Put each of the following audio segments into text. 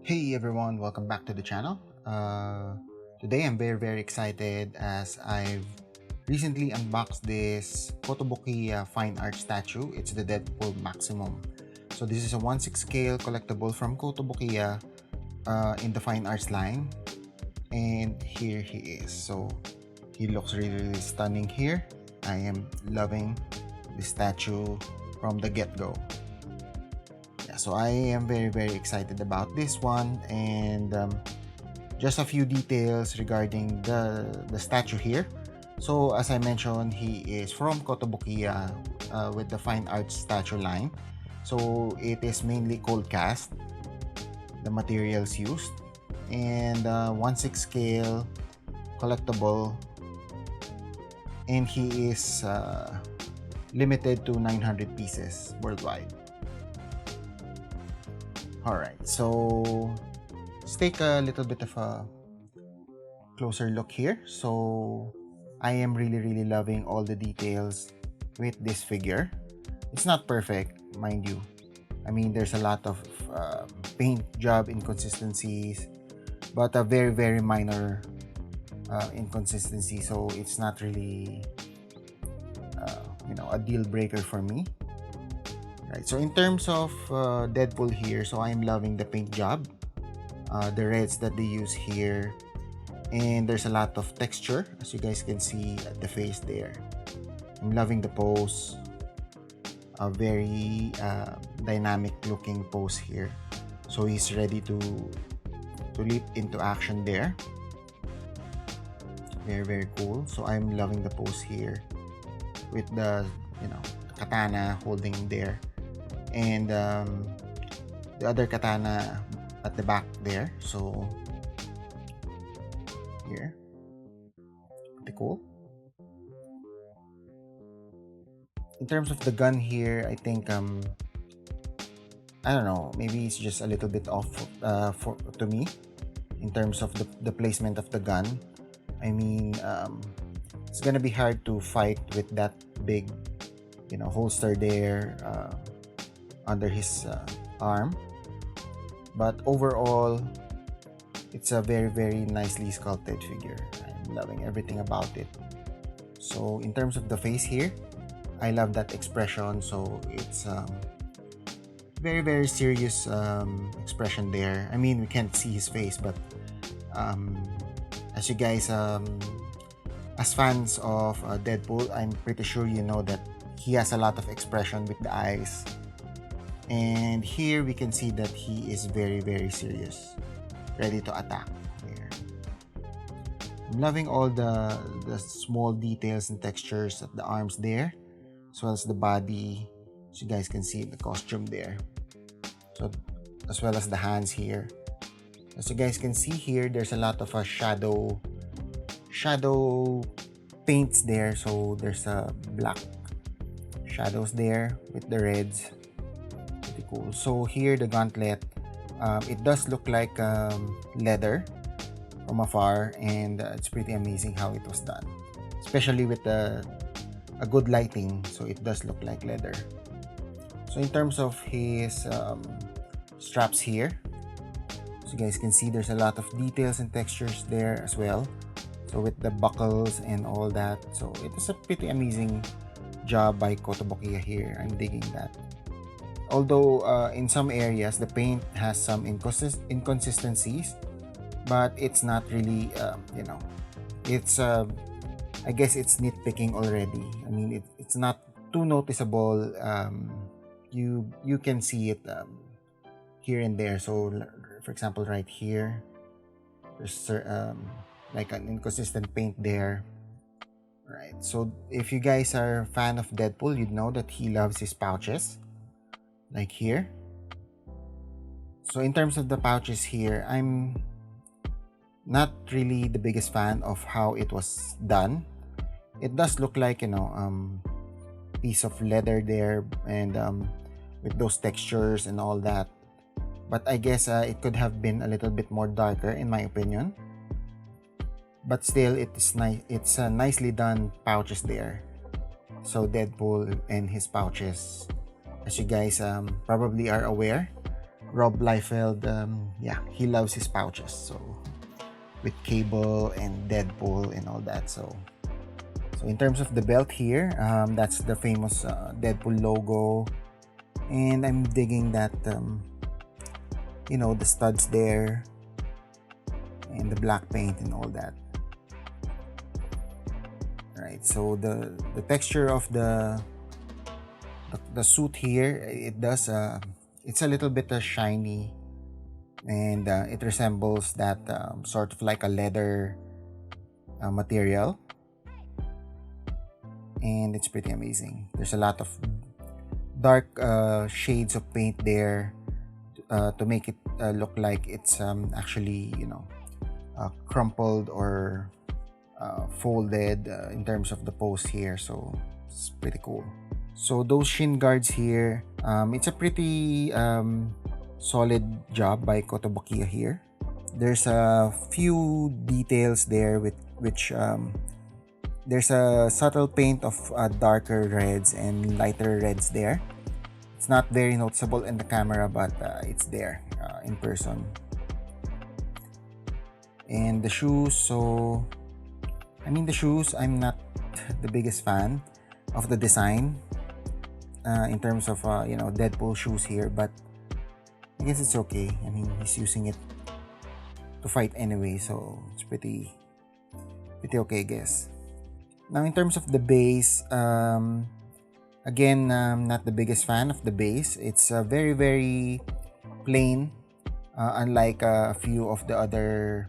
Hey everyone, welcome back to the channel. Today I'm very excited as I've recently unboxed this Kotobukiya Fine Art Statue. It's the Deadpool Maximum. So this is a 1/6 scale collectible from Kotobukiya in the Fine Arts line. And here he is. So he looks really stunning here. I am loving the statue from the get-go. So I am very excited about this one, and just a few details regarding the statue here. So as I mentioned, he is from Kotobukiya with the Fine Arts Statue line. So it is mainly cold cast, the materials used, and 1/6 scale collectible, and he is limited to 900 pieces worldwide. Alright, so let's take a little bit of a closer look here. So I am really loving all the details with this figure. It's not perfect, mind you. I mean, there's a lot of paint job inconsistencies, but a very minor inconsistency, so it's not really a deal breaker for me. Right, so in terms of Deadpool here, so I'm loving the paint job, the reds that they use here, and there's a lot of texture, as you guys can see at the face there. I'm loving the pose, a very dynamic looking pose here. So he's ready to leap into action there. Very cool. So I'm loving the pose here with the katana holding there, and the other katana at the back there. So here, pretty cool. In terms of the gun here, I think I don't know, maybe it's just a little bit off to me in terms of the placement of the gun. I mean, it's gonna be hard to fight with that big holster there under his arm, but overall it's a very nicely sculpted figure. I'm loving everything about it. So in terms of the face here, I love that expression. So it's very serious expression there. I mean, we can't see his face, but as you guys as fans of Deadpool, I'm pretty sure you know that he has a lot of expression with the eyes, and here we can see that he is very serious, ready to attack here. I'm loving all the small details and textures at the arms there, as well as the body, as you guys can see the costume there, so as well as the hands here. As you guys can see here, there's a lot of shadow paints there, so there's a black shadows there with the reds. Pretty cool. So here the gauntlet, it does look like leather from afar, and it's pretty amazing how it was done, especially with a good lighting. So it does look like leather. So in terms of his straps here, so you guys can see there's a lot of details and textures there as well, so with the buckles and all that. So it is a pretty amazing job by Kotobukiya here. I'm digging that. Although in some areas the paint has some inconsistencies, but it's not really it's I guess it's nitpicking already. I mean, it's not too noticeable. You can see it here and there. So for example, right here, there's like an inconsistent paint there. Right, so if you guys are a fan of Deadpool, you'd know that he loves his pouches, like here. So in terms of the pouches here, I'm not really the biggest fan of how it was done. It does look like piece of leather there, and with those textures and all that, but I guess it could have been a little bit more darker in my opinion. But still, it's nice. It's nicely done pouches there. So Deadpool and his pouches, as you guys probably are aware, Rob Liefeld, yeah, he loves his pouches. So with Cable and Deadpool and all that. So in terms of the belt here, that's the famous Deadpool logo, and I'm digging that the studs there and the black paint and all that. Right. So the texture of the suit here, it does it's a little bit shiny, and it resembles that sort of like a leather material, and it's pretty amazing. There's a lot of dark shades of paint there to make it look like it's actually crumpled or folded in terms of the pose here. So it's pretty cool. So those shin guards here, it's a pretty solid job by Kotobukiya here. There's a few details there with which there's a subtle paint of darker reds and lighter reds there. It's not very noticeable in the camera, but it's there in person. And the shoes, the shoes, I'm not the biggest fan of the design in terms of Deadpool shoes here, but I guess it's okay. I mean, he's using it to fight anyway, so it's pretty okay, I guess. Now in terms of the base, again, not the biggest fan of the base. It's very, very plain, unlike a few of the other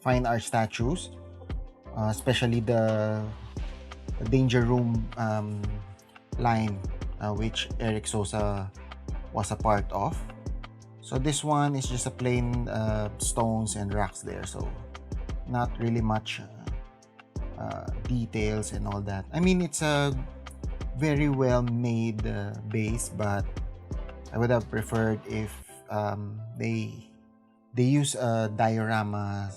fine art statues, especially the Danger Room line, which Eric Sosa was a part of. So this one is just a plain stones and rocks there, so not really much details and all that. I mean, it's a very well made base, but I would have preferred if they use a diorama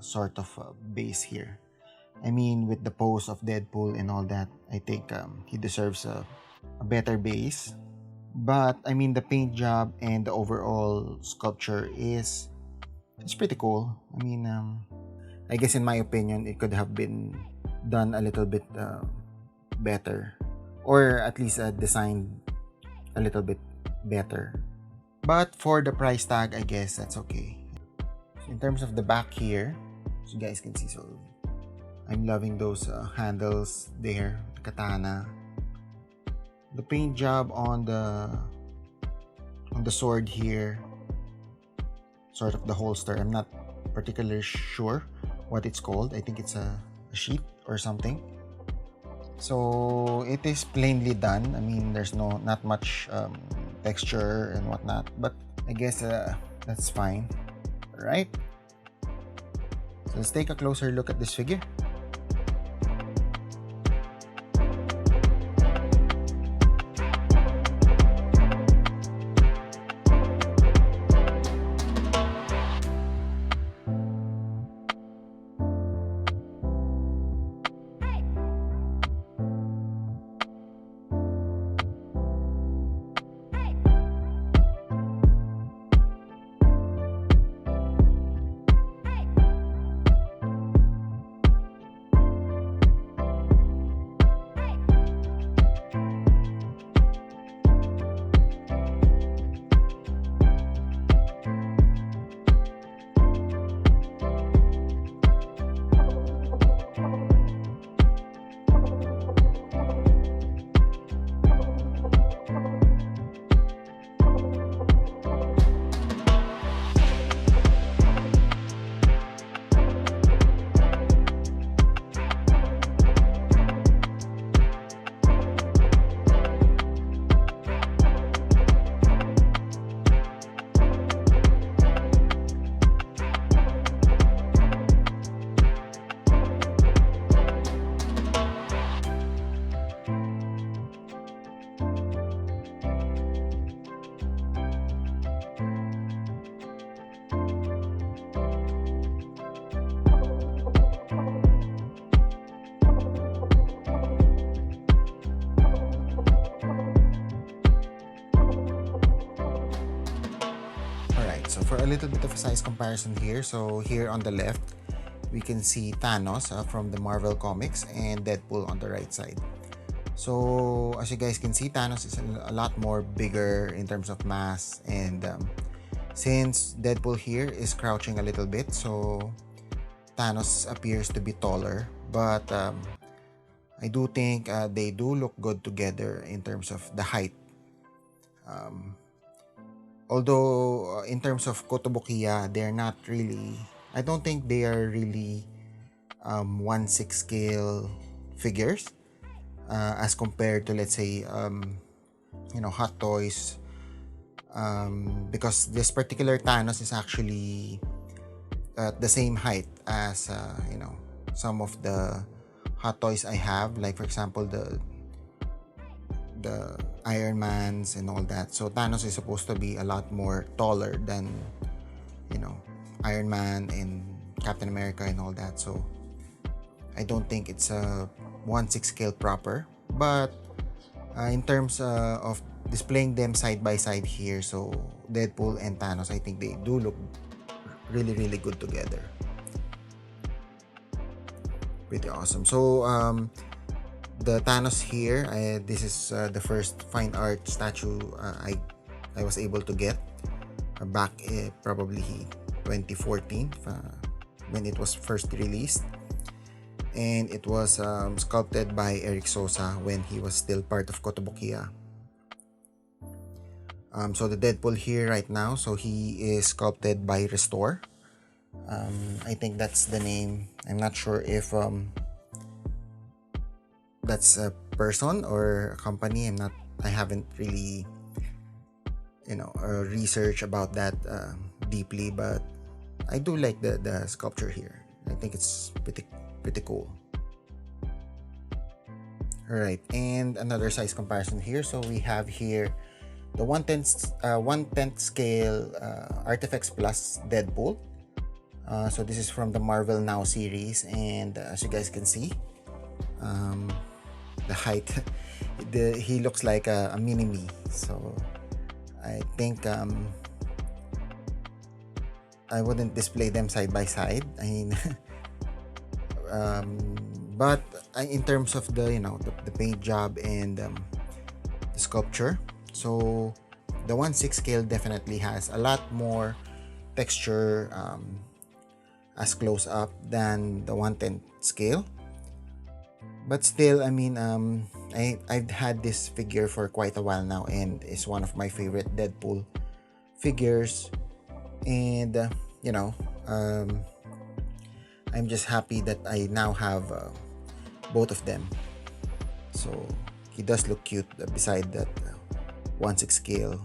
sort of base here. I mean, with the pose of Deadpool and all that, I think he deserves a better base. But I mean, the paint job and the overall sculpture it's pretty cool. I mean, I guess in my opinion, it could have been done a little bit better, or at least designed a little bit better. But for the price tag, I guess that's okay. So in terms of the back here, so you guys can see, so I'm loving those handles there, the katana. The paint job on the sword here, sort of the holster, I'm not particularly sure what it's called. I think it's a sheath or something. So it is plainly done. I mean, there's not much texture and whatnot, but I guess that's fine. All right, so let's take a closer look at this figure. So for a little bit of a size comparison here, so here on the left, we can see Thanos from the Marvel Comics and Deadpool on the right side. So as you guys can see, Thanos is a lot more bigger in terms of mass, and since Deadpool here is crouching a little bit, so Thanos appears to be taller, but I do think they do look good together in terms of the height. Although in terms of Kotobukiya, they're not really, I don't think they are really 1/6 scale figures as compared to, let's say, Hot Toys, because this particular Thanos is actually at the same height as some of the Hot Toys I have, like for example the Iron Mans and all that. So Thanos is supposed to be a lot more taller than Iron Man and Captain America and all that. So I don't think it's a 1/6 scale proper, but in terms of displaying them side by side here, so Deadpool and Thanos, I think they do look really, really good together. Pretty awesome. So the Thanos here, this is the first fine art statue I was able to get back probably 2014 when it was first released, and it was sculpted by Eric Sosa when he was still part of Kotobukiya. So the Deadpool here right now, so he is sculpted by Restore. I think that's the name. I'm not sure if that's a person or a company. I haven't really research about that deeply, but I do like the sculpture here. I think it's pretty cool. Alright, and another size comparison here. So we have here the 1/10 scale Artifacts Plus Deadpool. So this is from the Marvel Now series, and as you guys can see, the height, he looks like a mini-me. So I think I wouldn't display them side by side. I mean, but in terms of the the paint job and the sculpture, so the 1/6 scale definitely has a lot more texture as close up than the 1/10 scale. But still, I mean, I've had this figure for quite a while now, and it's one of my favorite Deadpool figures. And I'm just happy that I now have both of them. So he does look cute beside that 1/6 scale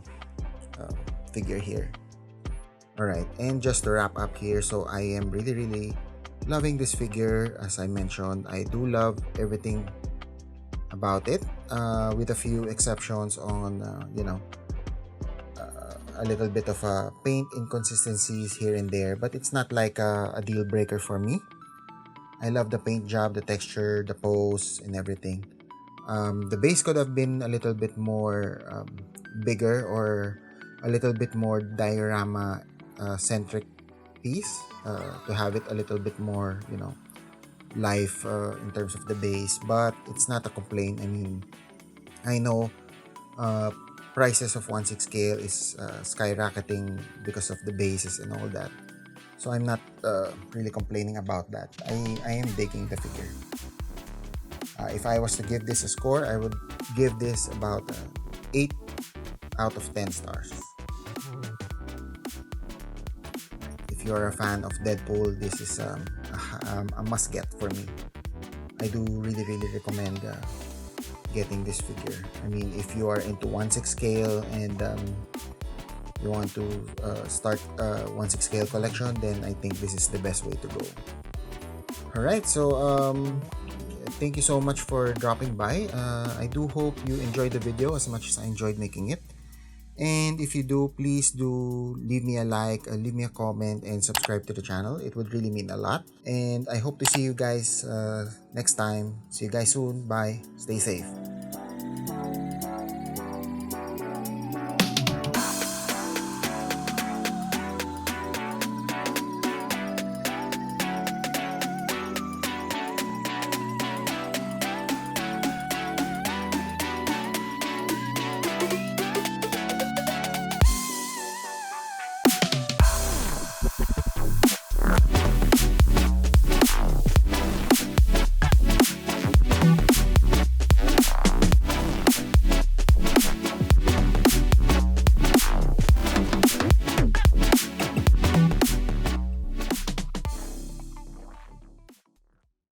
figure here. Alright, and just to wrap up here, so I am really loving this figure. As I mentioned, I do love everything about it, with a few exceptions on a little bit of paint inconsistencies here and there, but it's not like a deal breaker for me. I love the paint job, the texture, the pose, and everything. The base could have been a little bit more bigger, or a little bit more diorama centric piece, to have it a little bit more life in terms of the base, but it's not a complaint. I mean, I know prices of 1/6 scale is skyrocketing because of the bases and all that, so I'm not really complaining about that. I am digging the figure. If I was to give this a score, I would give this about 8 out of 10 stars. If you're a fan of Deadpool, this is a must get for me. I do really recommend getting this figure. I mean, if you are into 1/6 scale and you want to start a 1/6 scale collection, then I think this is the best way to go. Alright, so thank you so much for dropping by. I do hope you enjoyed the video as much as I enjoyed making it. And if you do, please do leave me a like, leave me a comment, and subscribe to the channel. It would really mean a lot. And I hope to see you guys next time. See you guys soon. Bye. Stay safe.